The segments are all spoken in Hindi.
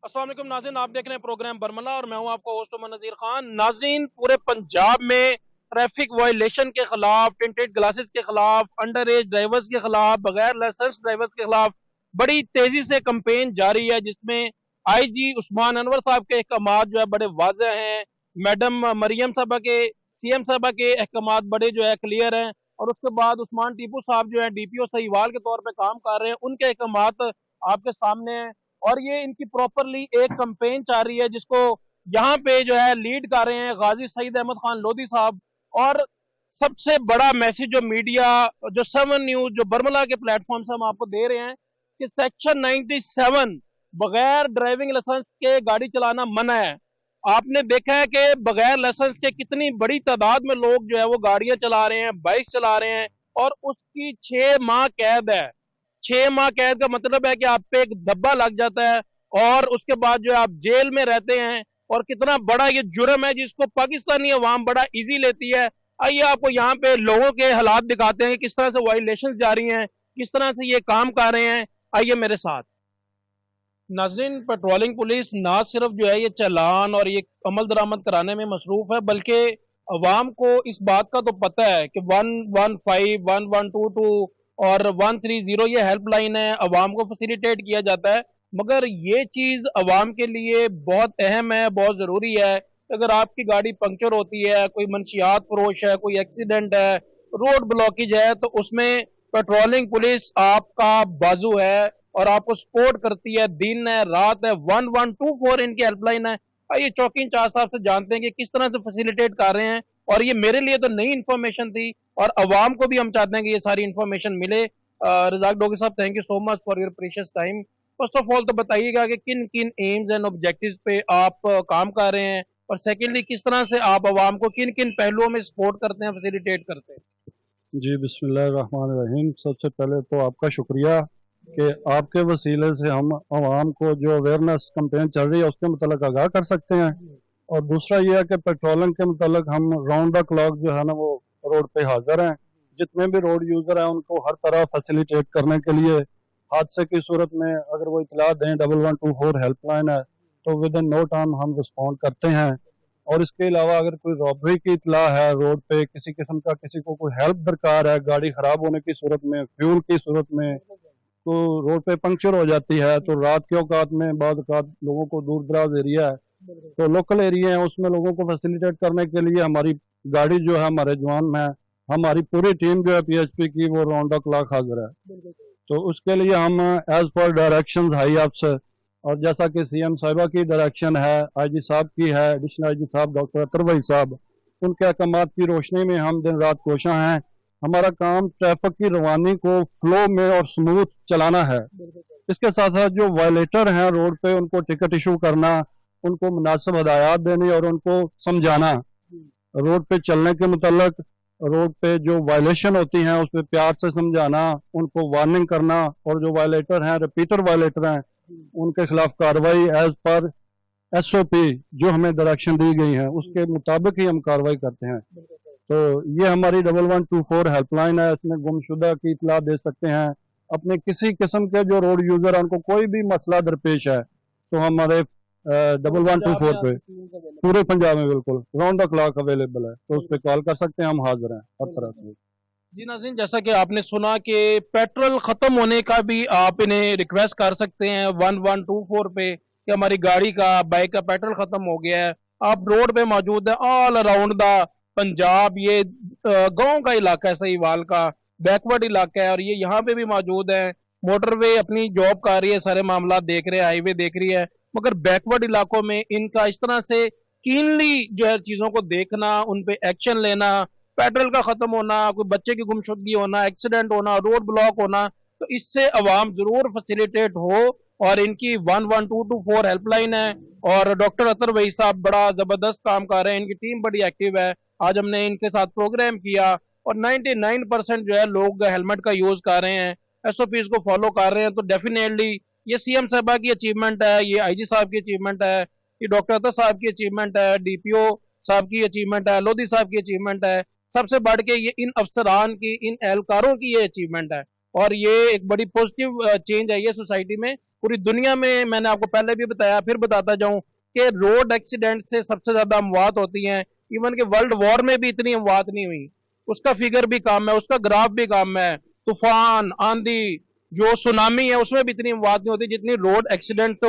अस्सलाम वालेकुम नाज़रीन, आप देख रहे हैं प्रोग्राम बरमला और मैं हूं आपका होस्ट मोहम्मद नज़ीर खान। नाज़रीन, पूरे पंजाब में ट्रैफिक वायलेशन के खिलाफ, टिंटेड ग्लासेस के खिलाफ, अंडर एज ड्राइवर्स के खिलाफ, बगैर लाइसेंस ड्राइवर्स के खिलाफ बड़ी तेजी से कंपेन जारी है, जिसमें आईजी उस्मान अनवर साहब के अहकामात जो है बड़े वाज़ेह हैं। मैडम मरियम साहबा के, सीएम साहबा के अहकामात बड़े जो है क्लियर हैं। और उसके बाद उस्मान टीपू साहब जो है डीपीओ सहीवाल के तौर पर काम कर रहे हैं, उनके अहकामात आपके सामने हैं। और ये इनकी प्रॉपरली एक कंपेन चल रही है, जिसको यहाँ पे जो है लीड कर रहे हैं गाजी सईद अहमद खान लोधी साहब। और सबसे बड़ा मैसेज जो मीडिया, जो 7 न्यूज, जो बरमला के प्लेटफॉर्म से हम आपको दे रहे हैं कि सेक्शन 97 बगैर ड्राइविंग लाइसेंस के गाड़ी चलाना मना है। आपने देखा है कि बगैर लाइसेंस के कितनी बड़ी तादाद में लोग जो है वो गाड़ियां चला रहे हैं, बाइक चला रहे हैं, और उसकी 6 माह कैद है। 6 माह कैद का मतलब है कि आप पे एक धब्बा लग जाता है और उसके बाद जो है आप जेल में रहते हैं। और कितना बड़ा ये जुर्म है जिसको पाकिस्तानी अवाम बड़ा इजी लेती है। आइए आपको यहाँ पे लोगों के हालात दिखाते हैं कि किस तरह से वायलेशन जारी हैं, किस तरह से ये काम कर रहे हैं। आइए मेरे साथ। नाजरीन, पेट्रोलिंग पुलिस ना सिर्फ जो है ये चालान और ये अमल दरामद कराने में मसरूफ है, बल्कि अवाम को इस बात का तो पता है कि 115, 1122 और 130 ये हेल्पलाइन है, अवाम को फैसिलिटेट किया जाता है। मगर ये चीज़ अवाम के लिए बहुत अहम है, बहुत ज़रूरी है। अगर आपकी गाड़ी पंक्चर होती है, कोई मंशियात फरोश है, कोई एक्सीडेंट है, रोड ब्लॉकेज है, तो उसमें पेट्रोलिंग पुलिस आपका बाजू है और आपको सपोर्ट करती है। दिन है, रात है, 1124 इनकी हेल्पलाइन है। आइए चौकी इंचार्ज साहब से जानते हैं कि किस तरह से फैसिलिटेट कर रहे हैं। और ये मेरे लिए तो नई इन्फॉर्मेशन थी और अवाम को भी हम चाहते हैं कि ये सारी इन्फॉर्मेशन मिले। रजाक डोगी साहब, thank you so much for your precious time. First of all तो बताइएगा कि किन किन एम्स एंड ऑब्जेक्टिव्स पे आप काम कर रहे हैं, और सेकेंडली किस तरह से आप अवाम को किन किन पहलुओं में सपोर्ट करते हैं, फैसिलिटेट करते हैं। जी बिस्मिल्लाहिर्रहमानिर्रहीम। सबसे पहले तो आपका शुक्रिया कि आपके वसीले से हम आवाम को जो अवेयरनेस कैंपेन चल रही है उसके मतलब आगाह कर सकते हैं। और दूसरा ये है कि पेट्रोलिंग के मतलब हम राउंड द क्लॉक जो है ना वो रोड पे हाजिर हैं। जितने भी रोड यूज़र हैं उनको हर तरह फैसिलिटेट करने के लिए हादसे की सूरत में अगर वो इतला दें 1124 हेल्पलाइन है तो विद इन नो टाइम हम रिस्पॉन्ड करते हैं। और इसके अलावा अगर कोई रॉबरी की इतला है रोड पे, किसी किस्म का किसी को कोई हेल्प दरकार है गाड़ी खराब होने की सूरत में, फ्यूल की सूरत में, तो रोड पे पंक्चर हो जाती है, तो रात के औकात में बाद औकात लोगों को दूर दराज एरिया है तो लोकल एरिया है उसमें लोगों को फैसिलिटेट करने के लिए हमारी गाड़ी जो है, हमारे जवान है, हमारी पूरी टीम जो है पीएचपी की वो राउंड द क्लॉक हाजिर है। तो उसके लिए हम एज पर डायरेक्शन हाई अफसर और जैसा कि सीएम साहिबा की डायरेक्शन है, आईजी साहब की है, एडिशनल आईजी साहब डॉक्टर अतर भाई साहब, उनके अहकाम की रोशनी में हम दिन रात कोशा हैं। हमारा काम ट्रैफिक की रवानी को फ्लो में और स्मूथ चलाना है। इसके साथ साथ जो वायलेटर हैं रोड पे उनको टिकट इशू करना, उनको मुनासिब हदायत देनी और उनको समझाना, रोड पे चलने के मुतल्लक, रोड पे जो वायलेशन होती हैं उस पर प्यार से समझाना, उनको वार्निंग करना, और जो वायलेटर हैं, रिपीटर वायलेटर हैं, उनके खिलाफ कार्रवाई एज पर एसओपी जो हमें डायरेक्शन दी गई है उसके मुताबिक ही हम कार्रवाई करते हैं। तो ये हमारी 1124 हेल्पलाइन है, इसमें गुमशुदा की इतला दे सकते हैं। अपने किसी किस्म के जो रोड यूजर है उनको कोई भी मसला दरपेश है तो हमारे 1124 पे पूरे पंजाब में बिल्कुल राउंड द क्लॉक अवेलेबल है, तो उस पर कॉल कर सकते हैं, हम हाजिर हैं हर तरह से। जी नाज़रीन, जैसा कि आपने सुना कि पेट्रोल खत्म होने का भी आप इन्हें रिक्वेस्ट कर सकते हैं 1124 पे कि हमारी गाड़ी का, बाइक का पेट्रोल खत्म हो गया है। आप रोड पे मौजूद है ऑल अराउंड द पंजाब। ये गांव का इलाका है, सहीवाल का बैकवर्ड इलाका है, और ये यहाँ पे भी मौजूद है। मोटरवे अपनी जॉब कर रही है, सारे मामला देख रहे हैं, हाईवे देख रही है, मगर बैकवर्ड इलाकों में इनका इस तरह से कीनली जो है चीजों को देखना, उन पे एक्शन लेना, पेट्रोल का खत्म होना, कोई बच्चे की गुमशुदगी होना, एक्सीडेंट होना, रोड ब्लॉक होना, तो इससे अवाम जरूर फैसिलिटेट हो। और इनकी 11224 हेल्पलाइन है और डॉक्टर अतर भाई साहब बड़ा जबरदस्त काम कर रहे हैं, इनकी टीम बड़ी एक्टिव है। आज हमने इनके साथ प्रोग्राम किया और 99% जो है लोग हेलमेट का यूज कर रहे हैं, एसओपीज को फॉलो कर रहे हैं। तो डेफिनेटली ये सीएम साहबा की अचीवमेंट है, ये आईजी साहब की अचीवमेंट है, ये डॉक्टर अतर साहब की अचीवमेंट है, डीपीओ साहब की अचीवमेंट है, लोधी साहब की अचीवमेंट है। सबसे बढ़ के ये इन अफसरान की, इन एहलकारों की ये अचीवमेंट है। और ये एक बड़ी पॉजिटिव चेंज आई है सोसाइटी में पूरी दुनिया में, मैंने आपको पहले भी बताया फिर बताता जाऊं कि रोड एक्सीडेंट से सबसे ज्यादा अमवात होती हैं। इवन के वर्ल्ड वॉर में भी इतनी अमवात नहीं हुई, उसका फिगर भी कम है, उसका ग्राफ भी कम है। तूफान, आंधी, जो सुनामी है उसमें भी इतनी अमवात नहीं होती जितनी रोड एक्सीडेंट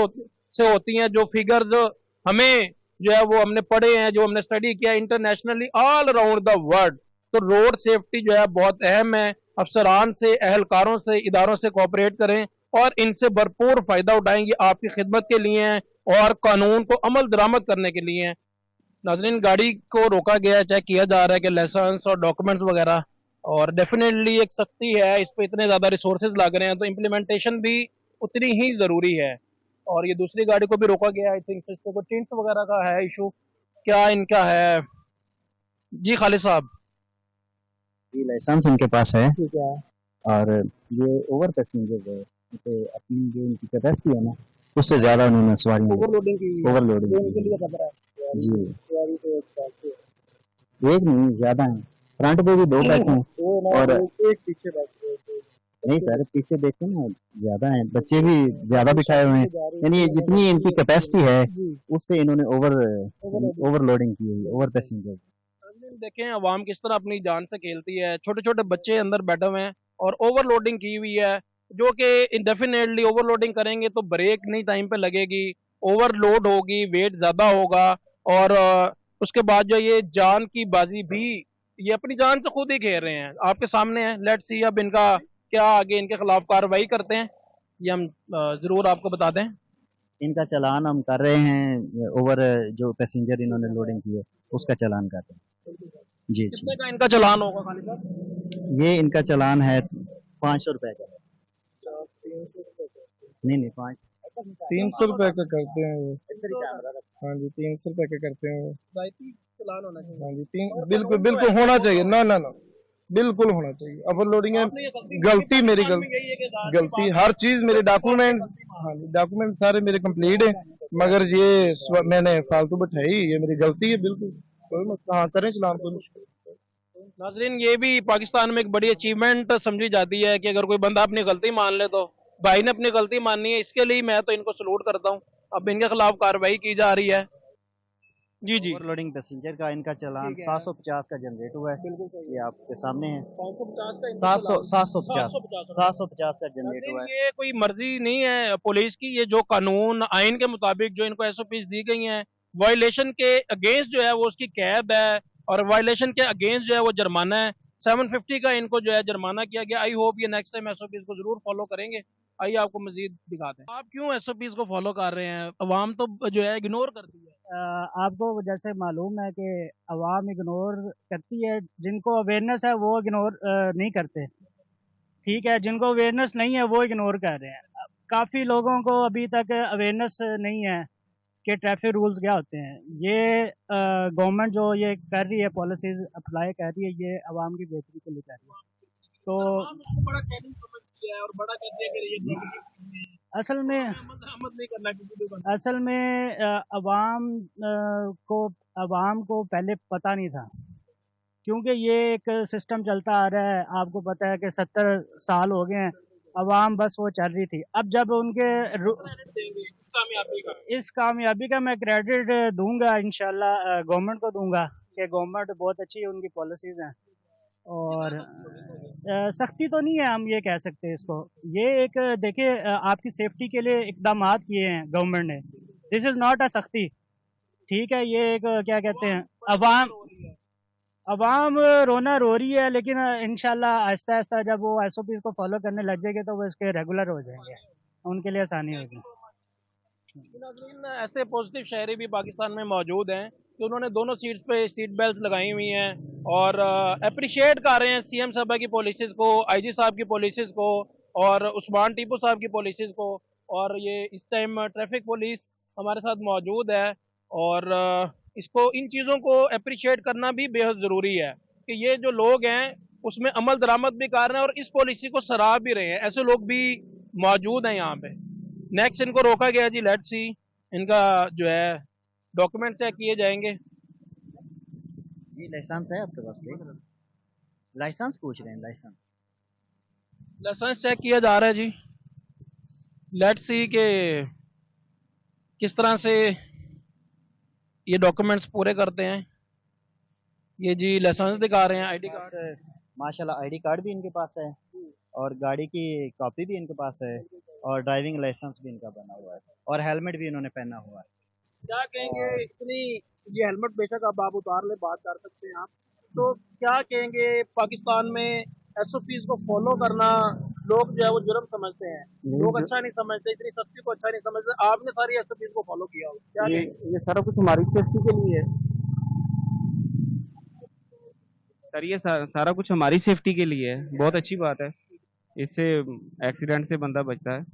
से होती हैं। जो फिगर्स हमें जो है वो हमने पढ़े हैं, जो हमने स्टडी किया internationally all around the world. तो रोड सेफ्टी जो है बहुत अहम है। अफसरान से, अहलकारों से, इदारों से कोऑपरेट करें और इनसे भरपूर फायदा उठाएंगे, आपकी खिदमत के लिए हैं और कानून को अमल दरामद करने के लिए हैं। नाजरीन, गाड़ी को रोका गया है, चेक किया जा रहा है कि लाइसेंस और डॉक्यूमेंट्स वगैरह, और डेफिनेटली एक सख्ती है, इस पे इतने ज्यादा रिसोर्सेज लग रहे हैं तो इम्प्लीमेंटेशन भी उतनी ही जरूरी है। और ये दूसरी गाड़ी को भी रोका गया, आई थिंक इससे कोई टिंट वगैरह का है इशू, क्या इनका है? जी खालिद साहब। ये लाइसेंस इनके पास है ठीक है। और ये ओवर पैसेंजर है, तो अपनी जो इनकी कैपेसिटी है ना उससे ज्यादा उन्होंने सवारी ओवरलोडिंग की ओवरलोडिंग इनके की लिए खतरा है। जी। सवारी तो एक साथ है। एक नहीं ज्यादा है, फ्रंट पे भी दो बैठे हैं दो ना, और एक पीछे बैठे हैं। नहीं सर पीछे देखो ना ज्यादा है, बच्चे भी ज्यादा बिठाए हुए हैं, यानी जितनी इनकी कैपेसिटी है उससे इन्होंने ओवरलोडिंग की है, ओवर पैसेंजर। देखें अवाम किस तरह अपनी जान से खेलती है, छोटे छोटे बच्चे अंदर बैठे हुए हैं और ओवरलोडिंग की हुई है, जो कि इंडेफिनेटली ओवरलोडिंग करेंगे तो ब्रेक नहीं टाइम पे लगेगी, ओवरलोड होगी, वेट ज्यादा होगा। और उसके बाद जो ये जान की बाजी भी, ये अपनी जान से खुद ही खेल रहे हैं, आपके सामने है। लेट्स सी अब इनका क्या आगे इनके खिलाफ कार्रवाई करते हैं, ये हम जरूर आपको बता दें। इनका चालान हम कर रहे हैं, ओवर जो पैसेंजर इन्होंने लोडिंग की है उसका चालान कर रहे हैं। जी जी। कितने का इनका चालान होगा खालिद साहब? ये इनका चालान है 500 रुपए का। नहीं 5। 300 रुपए का करते हैं वो। हाँ जी 300 रुपए का करते हैं वो। चालान होना चाहिए। हाँ जी बिल्कुल बिल्कुल होना चाहिए, ना ना ना बिल्कुल होना चाहिए। ओवरलोडिंग है, गलती मेरी गलती हर चीज मेरे डॉक्यूमेंट, हाँ जी डॉक्यूमेंट सारे मेरे कंप्लीट है, मगर ये मैंने फालतू बैठाई, ये मेरी गलती है बिल्कुल। कोई मसला, हाँ करें चलान, कोई मुश्किल। नाजरीन, ये भी पाकिस्तान में एक बड़ी अचीवमेंट समझी जाती है कि अगर कोई बंदा अपनी गलती मान ले, तो भाई ने अपनी गलती माननी है, इसके लिए मैं तो इनको सलूट करता हूँ। अब इनके खिलाफ कार्रवाई की जा रही है। जी जी। ओवरलोडिंग पैसेंजर का इनका चालान 750 का जनरेट हुआ है, ये आपके सामने है। 750 का जनरेट हुआ है। ये कोई मर्जी नहीं है पुलिस की, ये जो कानून आइन के मुताबिक जो इनको एसओपीज दी गई हैं, वायलेशन के अगेंस्ट जो है वो उसकी कैद है, और वायलेशन के अगेंस्ट जो है वो जुर्माना है। 750 का इनको जो है जुर्माना किया गया। आई होप ये नेक्स्ट टाइम एसओपीज को जरूर फॉलो करेंगे। आइए आपको मजीद दिखाते हैं। आप क्यों एसओपीज को फॉलो कर रहे हैं? अवाम तो जो है इग्नोर करती है। आपको जैसे मालूम है कि अवाम इग्नोर करती है, जिनको अवेयरनेस है वो इग्नोर नहीं करते। ठीक है, जिनको अवेयरनेस नहीं है वो इग्नोर कर रहे हैं। काफ़ी लोगों को अभी तक अवेयरनेस नहीं है कि ट्रैफिक रूल्स क्या होते हैं। ये गवर्नमेंट जो ये कर रही है, पॉलिसीज अप्लाई कर रही है, ये अवाम की बेहतरी के लिए कर रही है। तो बड़ा चैलेंज समझती है और बड़ा कहते हैं कि ये असल में नहीं करना किसी को। असल में अवाम को पहले पता नहीं था, क्योंकि ये एक सिस्टम चलता आ रहा है। आपको पता है कि 70 साल हो गए हैं, अवाम बस वो चल रही थी। अब जब उनके इस कामयाबी का मैं क्रेडिट दूंगा इंशाल्लाह गवर्नमेंट को दूंगा कि गवर्नमेंट बहुत अच्छी है, उनकी पॉलिसीज़ हैं। और सख्ती तो नहीं है, हम ये कह सकते हैं इसको। ये एक देखिए आपकी सेफ्टी के लिए इकदाम किए हैं गवर्नमेंट ने, दिस इज़ नॉट अ सख्ती। ठीक है, ये एक क्या कहते हैं, अवाम रोना रो रही है, लेकिन इंशाल्लाह आहिस्ता आहिस्ता जब वो एसओपीज़ को फॉलो करने लग जाएंगे तो वो इसके रेगुलर हो जाएंगे, उनके लिए आसानी होगी। ऐसे पॉजिटिव शहरी भी पाकिस्तान में मौजूद हैं कि उन्होंने दोनों सीट्स पे सीट बेल्ट लगाई हुई हैं और अप्रिशिएट कर रहे हैं सीएम साहब की पॉलिसीज़ को, आईजी साहब की पॉलिसीज़ को और उस्मान टीपू साहब की पॉलिसीज़ को। और ये इस टाइम ट्रैफिक पुलिस हमारे साथ मौजूद है और इसको, इन चीज़ों को अप्रिशिएट करना भी बेहद ज़रूरी है कि ये जो लोग हैं उसमें अमल दरामद भी कर रहे हैं और इस पॉलिसी को सराह भी रहे हैं। ऐसे लोग भी मौजूद हैं यहाँ पे। नेक्स्ट इनको रोका गया जी, लेट्स सी इनका जो है डॉक्यूमेंट चेक किए जाएंगे। जी लाइसेंस है आपके पास? लाइसेंस पूछ रहे हैं, लाइसेंस लाइसेंस चेक किया जा रहा है जी। लेट्स सी के किस तरह से ये डॉक्यूमेंट्स पूरे करते हैं। ये जी लाइसेंस दिखा रहे हैं, आईडी कार्ड। माशाल्लाह आईडी कार्ड भी इनके पास है और गाड़ी की कॉपी भी इनके पास है और ड्राइविंग लाइसेंस भी इनका बना हुआ है और हेलमेट भी इन्होंने पहना हुआ है। क्या कहेंगे इतनी, ये हेलमेट बेशक अब आप उतार ले, बात कर सकते हैं आप, तो क्या कहेंगे पाकिस्तान में एसओपीज को फॉलो करना लोग जो है वो जुर्म समझते हैं, लोग अच्छा नहीं समझते, इतनी सख्ती को अच्छा नहीं समझते, आपने सारी एसओपीज को फॉलो किया हो, क्या कहेंगे? ये सारा कुछ हमारी सेफ्टी के लिए है सर, ये सारा कुछ हमारी सेफ्टी के लिए है। बहुत अच्छी बात है, इससे एक्सीडेंट से बंदा बचता है।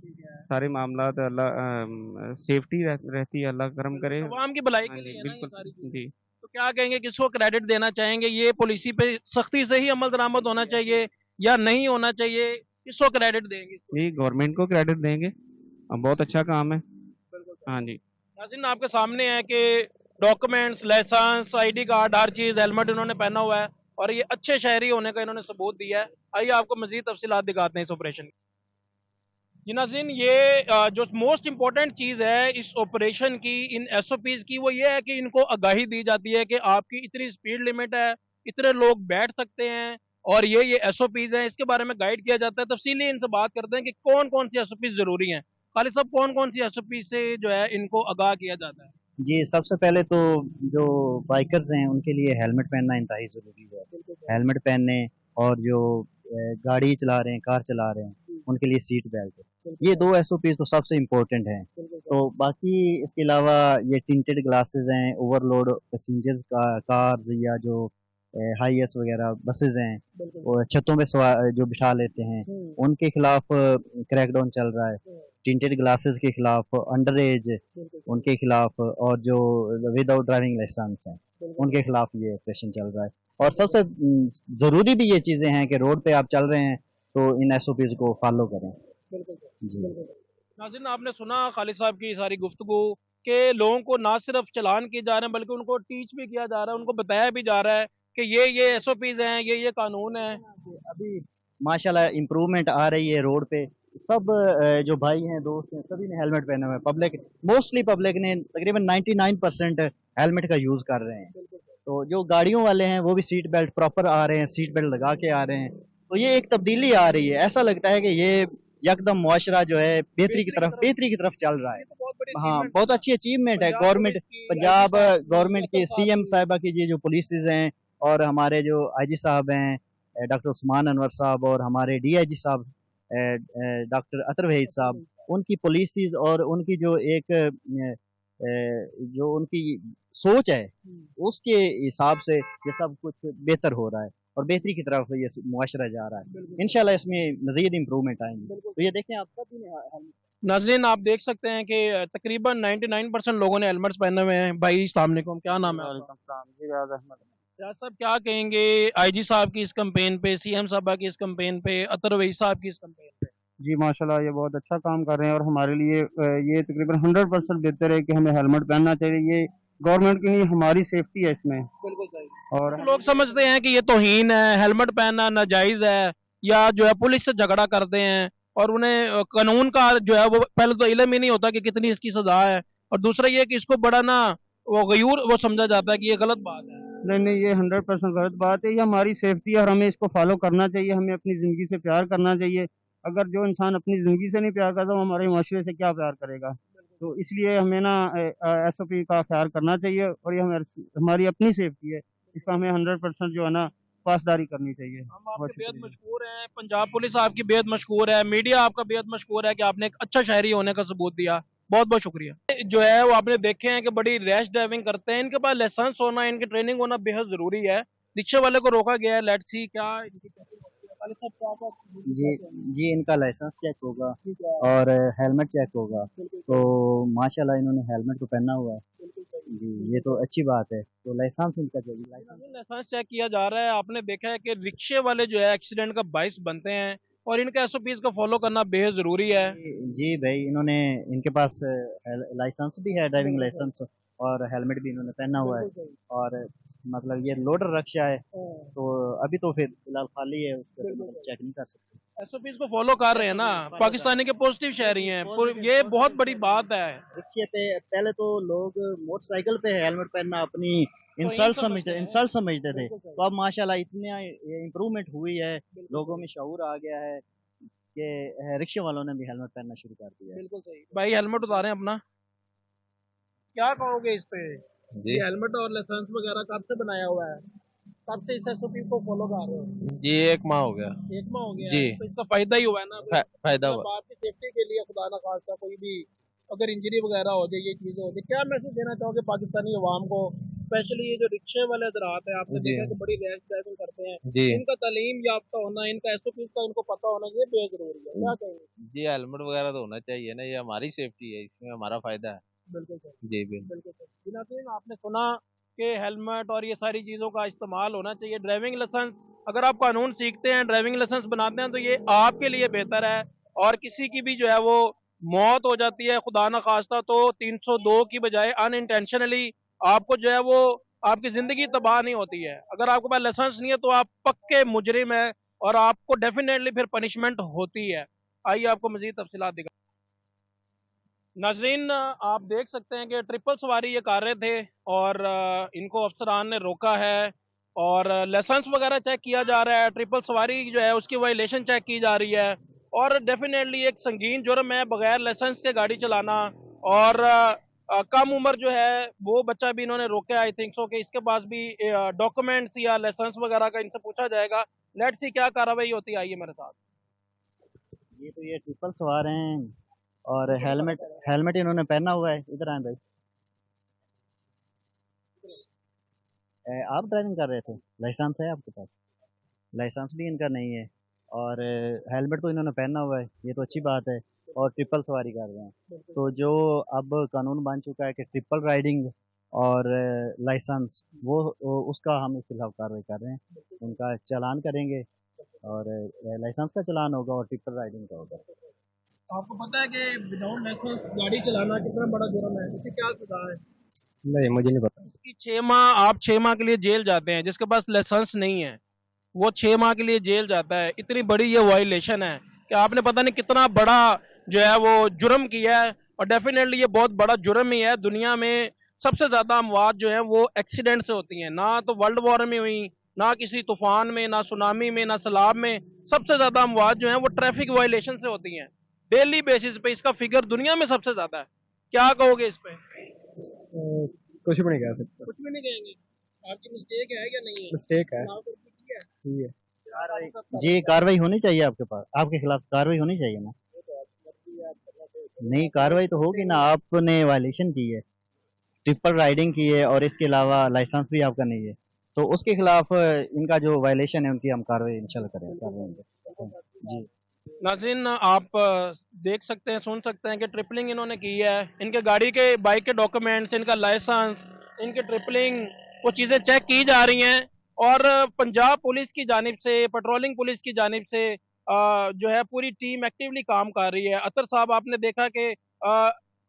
सारे मामला अल्लाह सेफ्टी रहती है, अल्लाह करम करे। अवाम की भलाई हाँ के जी, लिए है ना ये बिल्कुल सारी चीजें। जी। तो क्या कहेंगे, किसको क्रेडिट देना चाहेंगे, ये पॉलिसी पे सख्ती से ही अमल दरामद होना चाहिए या नहीं होना चाहिए, किसको क्रेडिट देंगे? ये गवर्नमेंट को क्रेडिट देंगे, बहुत अच्छा काम है। हाँ जी। नाज़रीन आपके सामने है कि डॉक्यूमेंट्स, लाइसेंस, आईडी कार्ड, हर चीज़, हेलमेट इन्होंने पहना हुआ है और ये अच्छे शहरी होने का इन्होंने सबूत दिया है। आइए आपको मजीद तफसीलात दिखाते हैं इस ऑपरेशन की। जी नाज़रीन, ये जो मोस्ट इम्पोर्टेंट चीज़ है इस ऑपरेशन की, इन एसओपीज़ की, वो ये है कि इनको आगाही दी जाती है कि आपकी इतनी स्पीड लिमिट है, इतने लोग बैठ सकते हैं और ये एसओपीज़ हैं, इसके बारे में गाइड किया जाता है। तफसीली इनसे बात करते हैं कि कौन कौन सी एसओपीज़ ज़रूरी हैं। खालिद साहब, कौन कौन सी एसओपी से जो है इनको आगाह किया जाता है? जी। सबसे पहले तो जो बाइकर्स हैं उनके लिए हेलमेट पहनना इंतहाई ज़रूरी है। हेलमेट पहनने और जो गाड़ी चला रहे हैं, कार चला रहे हैं, उनके लिए सीट बेल्ट, ये दो एसओपी तो सबसे इम्पोर्टेंट हैं। तो बाकी इसके अलावा ये टिंटेड ग्लासेस हैं, ओवरलोड पैसेंजर्स का कार्स या जो हाई एस वगैरह बसेस हैं वो छतों पे जो बिठा लेते हैं, उनके खिलाफ क्रैकडाउन चल रहा है। टिंटेड ग्लासेस के खिलाफ, अंडर एज उनके खिलाफ, और जो विदाउट ड्राइविंग लाइसेंस हैं उनके खिलाफ ये ऑपरेशन चल रहा है। और सबसे ज़रूरी भी ये चीज़ें हैं कि रोड पे आप चल रहे हैं तो इन एसओपीज़ को फॉलो करें। जी। नाज़रीन आपने सुना खालिद साहब की सारी गुफ्तगू कि लोगों को ना सिर्फ चलान किए जा रहे हैं बल्कि उनको टीच भी किया जा रहा है, उनको बताया भी जा रहा है कि ये एसओपीज हैं, ये कानून है। अभी माशाल्लाह इम्प्रूवमेंट आ रही है रोड पे। सब जो भाई हैं, दोस्त हैं, सभी ने हेलमेट पहने हुए हैं। पब्लिक, मोस्टली पब्लिक ने तकरीबन 99% हेलमेट का यूज़ कर रहे हैं। तो जो गाड़ियों वाले हैं वो भी सीट बेल्ट प्रॉपर आ रहे हैं, सीट बेल्ट लगा के आ रहे हैं। तो ये एक तब्दीली आ रही है। ऐसा लगता है कि ये यकदम मुआशरा जो है बेहतरी की तरफ चल रहा है। हाँ, बहुत अच्छी अचीवमेंट है गवर्नमेंट, पंजाब गवर्नमेंट की, सीएम साहिबा की ये जो पॉलिसीज हैं और हमारे जो आईजी साहब हैं डॉक्टर उस्मान अनवर साहब और हमारे डीआईजी साहब डॉक्टर अतर वहीद साहब, उनकी पॉलिसीज और उनकी जो एक जो उनकी सोच है उसके हिसाब से ये सब कुछ बेहतर हो रहा है और बेहतरी की तरफ ये मुआशरा जा रहा है। इंशाल्लाह इसमें मजीद इम्प्रूवमेंट आएंगे। तो ये देखें आप सब ने। नाज़रीन आप देख सकते हैं कि तकरीबन 99% लोगों ने हेलमेट्स पहने हुए हैं। भाई अस्सलाम वालेकुम, क्या नाम है आपका? रियाज साहब, क्या कहेंगे आईजी साहब की इस कैंपेन पे, सीएम साहबा की इस कैंपेन पे, अतर वही साहब की इस कैंपेन पे? जी माशाल्लाह, ये बहुत अच्छा काम कर रहे हैं और हमारे लिए ये तकरीबन 100% बेहतर है कि हमें हेलमेट पहनना चाहिए। ये गवर्नमेंट की नहीं, हमारी सेफ्टी है इसमें। बिल्कुल सही। और कुछ लोग समझते हैं कि ये तौहीन है, हेलमेट पहनना नाजायज है, या जो है पुलिस से झगड़ा करते हैं और उन्हें कानून का जो है वो पहले तो इल्म ही नहीं होता कि कितनी इसकी सजा है, और दूसरा ये कि इसको बड़ा ना वो गयूर वो समझा जाता है कि ये गलत बात है। नहीं नहीं, ये 100% गलत बात है। ये हमारी सेफ्टी है और हमें इसको फॉलो करना चाहिए। हमें अपनी ज़िंदगी से प्यार करना चाहिए। अगर जो इंसान अपनी ज़िंदगी से नहीं प्यार करता वो हमारे माशरे से क्या प्यार करेगा। तो इसलिए हमें ना एसओपी का ख्याल करना चाहिए और ये हमारी अपनी सेफ्टी है, इसका हमें 100% जो है ना पासदारी करनी चाहिए। हम आपके बेहद मशहूर हैं, पंजाब पुलिस आपकी बेहद मशहूर है, मीडिया आपका बेहद मशहूर है कि आपने एक अच्छा शहरी होने का सबूत दिया। बहुत बहुत शुक्रिया। जो है वो आपने देखे हैं कि बड़ी रैश ड्राइविंग करते हैं, इनके पास लाइसेंस होना, इनकी ट्रेनिंग होना बेहद जरूरी है। रिक्शे वाले को रोका गया है, लेट्स सी क्या इनकी training होती है। खालिद साहब, क्या जी जी, इनका लाइसेंस चेक होगा और हेलमेट चेक होगा। तो माशाल्लाह इन्होंने हेलमेट तो पहना हुआ है। जी, ये तो अच्छी बात है। तो लाइसेंस इनका चाहिए। लाइसेंस चेक किया जा रहा है। आपने देखा है कि रिक्शे वाले जो है एक्सीडेंट का बाइस बनते हैं और इनके एसओपीज को फॉलो करना बेहद जरूरी है। जी भाई, इन्होंने इनके पास लाइसेंस भी है, ड्राइविंग लाइसेंस, और हेलमेट भी इन्होंने पहना हुआ है। और मतलब ये लोडर रक्षा है, तो अभी तो फिर फिलहाल खाली है, उस पर मतलब चेक नहीं कर सकते। एसओपीज को फॉलो कर रहे हैं ना, पाकिस्तानी के पॉजिटिव शहरी हैं, ये बहुत बड़ी बात है। रिक्शे पे पहले तो लोग मोटरसाइकिल पे हेलमेट पहनना अपनी इंसल्ट समझते थे, तो अब माशाल्लाह इतनी इम्प्रूवमेंट हुई है, लोगों में शऊर आ गया है कि रिक्शे वालों ने भी हेलमेट पहनना शुरू कर दिया है। बिल्कुल सही भाई, हेलमेट उतारें अपना, क्या कहोगे इस पे? ये हेलमेट और लाइसेंस वगैरह कब से बनाया हुआ है, कब से इस एसओपी को फॉलो कर रहे हो? ये 1 माह हो गया एक माह हो गया जी। है, तो इसका फायदा ही हुआ है ना। फायदा मतलब हुआ। आपकी सेफ्टी के लिए खुदा ना खास्ता कोई भी अगर इंजरी वगैरह हो जाए, ये चीजें हो जाए, क्या मैसेज देना चाहोगे पाकिस्तानी अवाम को, स्पेशली ये जो रिक्शे वाले हजरात हैं, आपने जी देखा कि बड़ी रैश ड्राइविंग करते हैं, जी इनका तालीम याफ्ता होना, इनका एसओपी का इनको पता होना, ये बेजरूरी है, क्या कहेंगे? जी हेलमेट वगैरह तो होना चाहिए ना, ये हमारी सेफ्टी है, इसमें हमारा फायदा है। बिल्कुल सर, जी बिल्कुल। बिल्कुल सर। बिनाज़ीन आपने सुना कि हेलमेट और ये सारी चीज़ों का इस्तेमाल होना चाहिए। ड्राइविंग लाइसेंस, अगर आप कानून सीखते हैं, ड्राइविंग लाइसेंस बनाते हैं, तो ये आपके लिए बेहतर है। और किसी की भी जो है वो मौत हो जाती है खुदा ना खास्ता, तो 302 की बजाय अनइंटेंशनली आपको जो है वो आपकी जिंदगी तबाह नहीं होती है। अगर आपके पास लाइसेंस नहीं है तो आप पक्के मुजरिम है और आपको डेफिनेटली फिर पनिशमेंट होती है। आइए आपको मजीद तफसीलात दिखा। नाजरीन, आप देख सकते हैं कि ट्रिपल सवारी ये कर रहे थे और इनको अफसरान ने रोका है और लाइसेंस वगैरह चेक किया जा रहा है। ट्रिपल सवारी जो है उसकी वायलेशन चेक की जा रही है और डेफिनेटली एक संगीन जुर्म है बगैर लाइसेंस के गाड़ी चलाना। और कम उम्र जो है वो बच्चा भी इन्होंने रोका, आई थिंक सो कि इसके पास भी डॉक्यूमेंट्स या लाइसेंस वगैरह का इनसे पूछा जाएगा। लेट्स सी क्या कार्रवाई होती है, आइए मेरे साथ। ये ट्रिपल सवार हैं और हेलमेट हेलमेट इन्होंने पहना हुआ है। इधर आए भाई, आप ड्राइविंग कर रहे थे, लाइसेंस है आपके पास? लाइसेंस भी इनका नहीं है और हेलमेट तो इन्होंने पहना हुआ है, ये तो अच्छी बात है, और ट्रिपल सवारी कर रहे हैं। तो जो अब कानून बन चुका है कि ट्रिपल राइडिंग और लाइसेंस, वो उसका हम इसके खिलाफ कार्रवाई कर रहे हैं। उनका चालान करेंगे और लाइसेंस का चालान होगा और ट्रिपल राइडिंग का होगा। आपको पता है कि विदाउट लाइसेंस गाड़ी चलाना कितना बड़ा जुर्म है, इसकी क्या सजा है? नहीं, मुझे नहीं पता। इसकी 6 माह, आप 6 माह के लिए जेल जाते हैं। जिसके पास लाइसेंस नहीं है वो 6 माह के लिए जेल जाता है। इतनी बड़ी ये वायलेशन है कि आपने पता नहीं कितना बड़ा जो है वो जुर्म किया है। और डेफिनेटली ये बहुत बड़ा जुर्म ही है। दुनिया में सबसे ज्यादा अमवात जो है वो एक्सीडेंट से होती हैं, ना तो वर्ल्ड वॉर में हुई, ना किसी तूफान में, ना सुनामी में, ना सैलाब में। सबसे ज्यादा अमवात जो है वो ट्रैफिक वायलेशन से होती हैं। डेली बेसिस पे इसका फिगर दुनिया में सबसे ज्यादा है। क्या कहोगे इस पे? कुछ भी नहीं कह सकते। कुछ भी नहीं कहेंगे। आपकी मिस्टेक है या नहीं है? मिस्टेक है। ठीक है। जी, कार्रवाई होनी चाहिए आपके पास, आपके खिलाफ कार्रवाई होनी चाहिए ना। नहीं, कार्रवाई तो होगी ना, आपने वायलेशन की है, ट्रिपल राइडिंग की है और इसके अलावा लाइसेंस भी आपका नहीं है, तो उसके खिलाफ इनका जो वायलेशन है उनकी हम कार्रवाई इंशाल्लाह करेंगे जी। नाज़रीन, आप देख सकते हैं, सुन सकते हैं कि ट्रिपलिंग इन्होंने की है। इनके गाड़ी के, बाइक के डॉक्यूमेंट्स, इनका लाइसेंस, इनके ट्रिपलिंग, वो चीज़ें चेक की जा रही हैं। और पंजाब पुलिस की जानिब से, पेट्रोलिंग पुलिस की जानिब से जो है पूरी टीम एक्टिवली काम कर रही है। अतर साहब, आपने देखा कि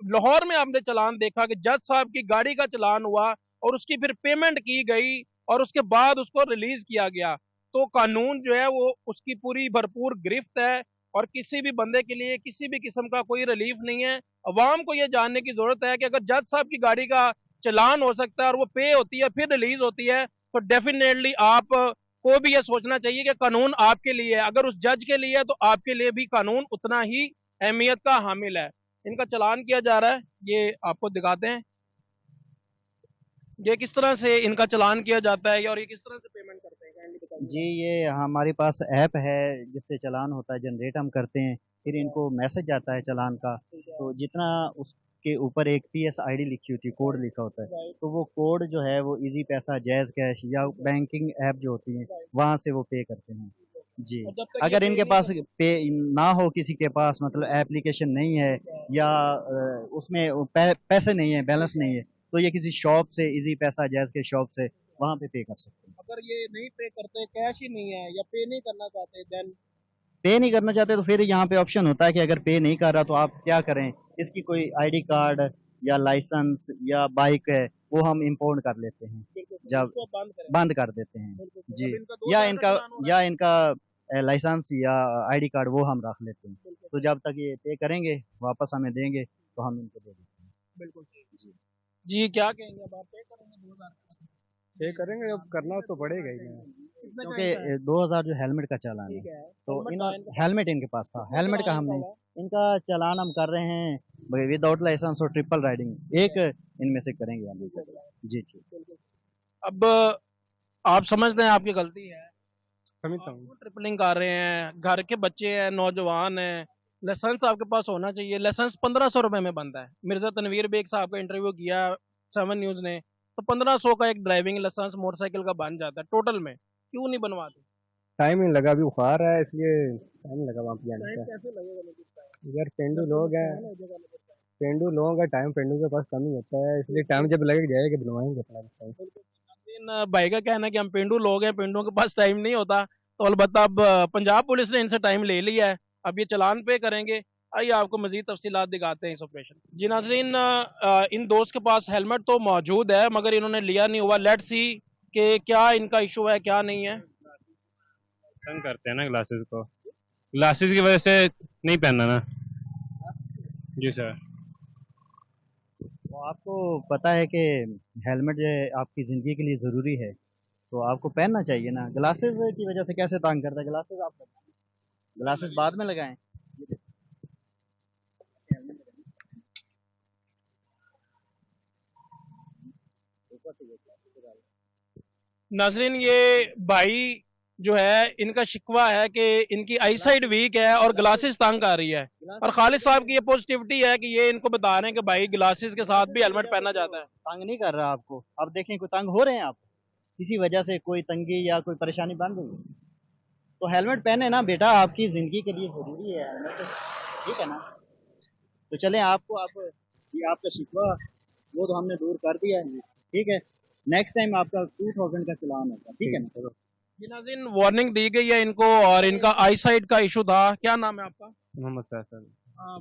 लाहौर में आपने चलान देखा कि जज साहब की गाड़ी का चलान हुआ और उसकी फिर पेमेंट की गई और उसके बाद उसको रिलीज किया गया। तो कानून जो है वो उसकी पूरी भरपूर गिरफ्त है और किसी भी बंदे के लिए किसी भी किस्म का कोई रिलीफ नहीं है। अवाम को ये जानने की जरूरत है कि अगर जज साहब की गाड़ी का चलान हो सकता है और वो पे होती है फिर रिलीज होती है, तो डेफिनेटली आप को भी ये सोचना चाहिए कि कानून आपके लिए है। अगर उस जज के लिए है तो आपके लिए भी कानून उतना ही अहमियत का हामिल है। इनका चलान किया जा रहा है, ये आपको दिखाते हैं ये किस तरह से इनका चलान किया जाता है और ये किस तरह से पेमेंट करते हैं। जी, ये हमारे पास ऐप है जिससे चालान होता है, जनरेट हम करते हैं, फिर इनको मैसेज आता है चालान का। तो जितना उसके ऊपर एक PS ID लिखी होती है, कोड लिखा होता है, तो वो कोड जो है वो इजी पैसा, जैज़ कैश या बैंकिंग ऐप जो होती हैं वहाँ से वो पे करते हैं जी। अगर इनके पास पे ना हो, किसी के पास मतलब एप्लीकेशन नहीं है या उसमें पैसे नहीं है, बैलेंस नहीं है, तो ये किसी शॉप से, इजी पैसा, जैज़ के शॉप से वहाँ पे करते हैं। अगर ये नहीं पे करते, कैश ही नहीं है या पे नहीं करना चाहते, देन पे नहीं करना चाहते तो फिर यहाँ पे ऑप्शन होता है कि अगर पे नहीं कर रहा तो आप क्या करें, इसकी कोई ID कार्ड या लाइसेंस या बाइक है वो हम इंपोर्ट कर लेते हैं, जब बंद कर देते हैं जी। या इनका लाइसेंस या आईडी कार्ड वो हम रख लेते हैं, तो जब तक ये पे करेंगे वापस हमें देंगे तो हम इनको दे देते हैं। बिल्कुल जी, क्या कहेंगे अब आप? पे करेंगे 2000? ये करेंगे, अब करना तो पड़ेगा ही। कितने का क्योंकि है? 2000 जो हेलमेट का चालान ठीक है, है, तो हेलमेट इन का इनका- हेलमेट इनके पास था, हेलमेट का हमने इनका चालान हम कर रहे हैं विदाउट लाइसेंस और ट्रिपल राइडिंग, एक इनमें से करेंगे हम इनका चालान। जी ठीक। अब आप समझते हैं आपकी गलती है, समझता आप क्यों ट्रिपलिंग कर रहे हैं? घर के बच्चे हैं, नौजवान हैं, लाइसेंस आपके पास होना चाहिए। लाइसेंस 1500 रुपए में बनता है। मिर्जा तनवीर बेग साहब का इंटरव्यू किया 7 न्यूज ने, तो 1500 का एक ड्राइविंग लाइसेंस मोटरसाइकिल का बन जाता है टोटल में। क्यों नहीं बनवाते? टाइम नहीं लगा, अभी बुखार है इसलिए टाइम लगा वहाँ पे जाने टाइम का। कैसे लगेगा? मुझे बताएं। इधर पेंडू लोग हैं, कौन है जगह लगता है? पेंडू लोगों का टाइम पेंडू के पास कम ही होता है, इसलिए टाइम जब लगेगा जाएगा बनवाएंगे अपना लाइसेंस। लेकिन भाई का कहना है कि हम पेंडू लोग हैं, पेंडुओं के पास टाइम नहीं होता, तो अलबत्ता अब पंजाब पुलिस ने इनसे टाइम ले लिया है, अब ये चालान पे करेंगे। आइए आपको मजीद तफसीलात दिखाते हैं इस ऑपरेशन। जी नाज़रीन, इन दोस्त के पास हेलमेट तो मौजूद है मगर इन्होंने लिया नहीं हुआ। लेट्स सी कि क्या इनका इशू है क्या नहीं है। तंग करते हैं ना ग्लासेस को, ग्लासेस की वजह से नहीं पहनना ना। जी सर। तो आपको पता है कि हेलमेट जो है आपकी ज़िंदगी के लिए ज़रूरी है, तो आपको पहनना चाहिए ना। ग्लासेस की वजह से कैसे तंग करता है? ग्लासेस आप ग्लासेस बाद में लगाएं। नाजरीन, ये भाई जो है इनका शिकवा है कि इनकी आई साइड वीक है और ग्लासेस तंग आ रही है, और खालिद साहब की ये पॉजिटिविटी है कि ये इनको बता रहे हैं कि भाई ग्लासेस के साथ भी हेलमेट पहना जाता है। तंग नहीं कर रहा आपको, अब देखें कोई तंग हो रहे हैं आप, किसी वजह से कोई तंगी या कोई परेशानी बन रही है, तो हेलमेट पहने ना बेटा, आपकी ज़िंदगी के लिए ज़रूरी है हेलमेट, ठीक है ना। तो चलें, आपको आप ये आपका शिकवा वो तो हमने दूर कर दिया है, ठीक है। नेक्स्ट टाइम आपका 2000 का चालान होगा, ठीक है ना। जी नाज़रीन, वार्निंग दी गई है इनको, और इनका आई साइड का इशू था। क्या नाम है आपका? मोहम्मद फैसल।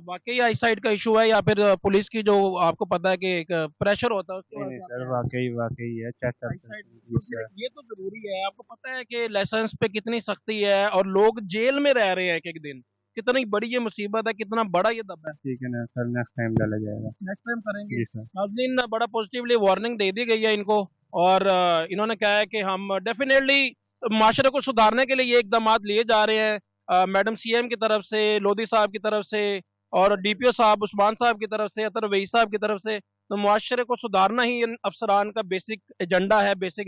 वाकई आई साइड का इशू है या फिर पुलिस की जो आपको पता है कि एक प्रेशर होता है उसकी नहीं वजह नहीं से सर, आपने वाकई है, चेक कर आई सकते साइड? हैं। जी सर। ये तो जरूरी है। आपको पता है कि लाइसेंस पे कितनी सख्ती है और लोग जेल में रह रहे हैं एक एक दिन। कितनी बड़ी ये मुसीबत है, कितना बड़ा ये दब है। ठीक है ना सर, नेक्स्ट टाइम डाला जाएगा। नेक्स्ट टाइम करेंगे। जी सर। नाज़रीन, बड़ा पॉजिटिवली वार्निंग दे दी गई है इनको, और इन्होंने कहा है कि हम डेफिनेटली माशरे को सुधारने के लिए ये इकदाम लिए जा रहे हैं। मैडम सीएम की तरफ से, लोधी साहब की तरफ से, और डीपीओ साहब उस्मान साहब की तरफ से, अतर वईस साहब की तरफ से। तो मुआशरे को सुधारना ही इन अफसरान का बेसिक एजेंडा है, बेसिक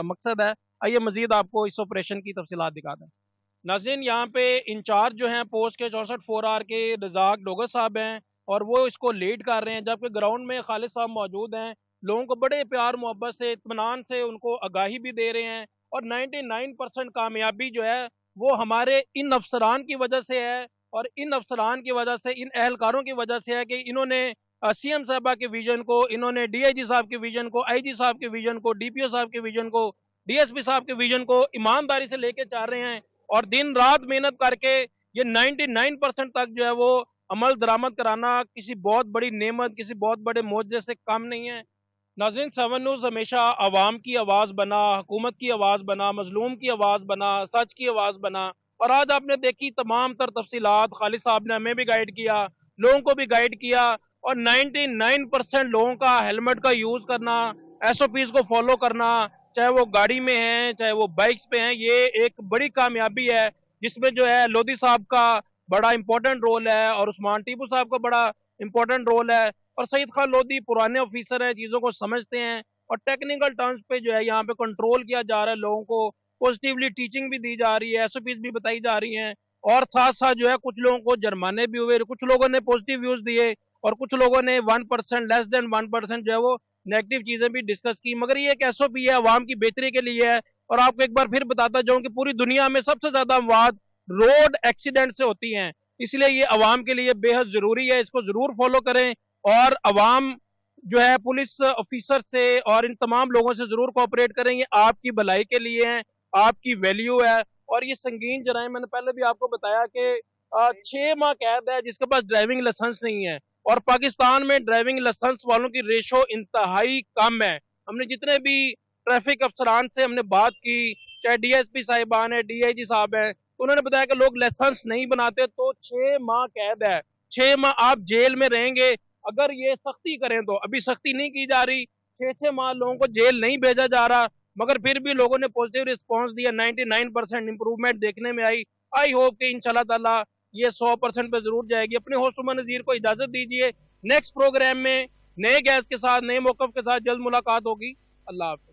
मकसद है। आइए मजीद आपको इस ऑपरेशन की तफसीलात दिखाते हैं। नाज़रीन, यहाँ पे इंचार्ज जो हैं पोस्ट के 64 4R के रजाक डोगर साहब हैं, और वो इसको लीड कर रहे हैं, जबकि ग्राउंड में खालिद साहब मौजूद हैं। लोगों को बड़े प्यार मोहब्बत से, इत्मीनान से उनको आगाही भी दे रहे हैं, और 99% कामयाबी जो है वो हमारे इन अफसरान की वजह से है, और इन अफसरान की वजह से, इन एहलकारों की वजह से है कि इन्होंने सीएम साहबा के विजन को, इन्होंने डीआईजी साहब के विजन को, आईजी साहब के विजन को, डीपीओ साहब के विजन को, डीएसपी साहब के विजन को ईमानदारी से लेके चल रहे हैं, और दिन रात मेहनत करके ये 99% तक जो है वो अमल दरामद कराना किसी बहुत बड़ी नेमत, किसी बहुत बड़े मौजे से कम नहीं है। नाज़रीन, 7 न्यूज़ हमेशा आवाम की आवाज़ बना, हुकूमत की आवाज़ बना, मजलूम की आवाज़ बना, सच की आवाज़ बना, और आज आपने देखी तमाम तर तफसीलात। खालिद साहब ने हमें भी गाइड किया, लोगों को भी गाइड किया, और 99% लोगों का हेलमेट का यूज़ करना, एसओपीज को फॉलो करना, चाहे वो गाड़ी में हैं चाहे वो बाइक्स पे हैं, ये एक बड़ी कामयाबी है, जिसमें जो है लोधी साहब का बड़ा इंपॉर्टेंट रोल है, और उस्मान टीपू साहब का बड़ा इंपॉर्टेंट रोल है, और सईद खान लोधी पुराने ऑफिसर हैं, चीज़ों को समझते हैं, और टेक्निकल टर्म्स पे जो है यहाँ पे कंट्रोल किया जा रहा है, लोगों को पॉजिटिवली टीचिंग भी दी जा रही है, एसओपीज भी बताई जा रही हैं, और साथ साथ जो है कुछ लोगों को जुर्माने भी हुए, कुछ लोगों ने पॉजिटिव व्यूज दिए, और कुछ लोगों ने 1%, लेस देन 1% जो है वो नेगेटिव चीजें भी डिस्कस की। मगर ये एक एसओपी है, अवाम की बेहतरी के लिए है। और आपको एक बार फिर बताता जाऊं कि पूरी दुनिया में सबसे ज्यादा अमवात रोड एक्सीडेंट से होती हैं, इसलिए ये अवाम के लिए बेहद जरूरी है, इसको जरूर फॉलो करें, और अवाम जो है पुलिस ऑफिसर से और इन तमाम लोगों से जरूर कोऑपरेट करें। ये आपकी भलाई के लिए है, आपकी वैल्यू है, और ये संगीन जराइम, मैंने पहले भी आपको बताया कि 6 माह कैद है जिसके पास ड्राइविंग लाइसेंस नहीं है, और पाकिस्तान में ड्राइविंग लाइसेंस वालों की रेशो इंतहाई कम है। हमने जितने भी ट्रैफिक अफसरान से हमने बात की, चाहे डीएसपी साहिबान है, डीआईजी साहब है, तो उन्होंने बताया कि लोग लाइसेंस नहीं बनाते तो 6 माह कैद है, 6 माह आप जेल में रहेंगे। अगर ये सख्ती करें तो अभी सख्ती नहीं की जा रही, 6 माह लोगों को जेल नहीं भेजा जा रहा, मगर फिर भी लोगों ने पॉजिटिव रिस्पांस दिया, 99% इंप्रूवमेंट देखने में आई। आई होप कि इंशाल्लाह ताला ये 100% पे जरूर जाएगी। अपने होस्ट उमर नज़ीर को इजाजत दीजिए। नेक्स्ट प्रोग्राम में नए गैस के साथ, नए मौकफ के साथ जल्द मुलाकात होगी। अल्लाह हाफ़िज़।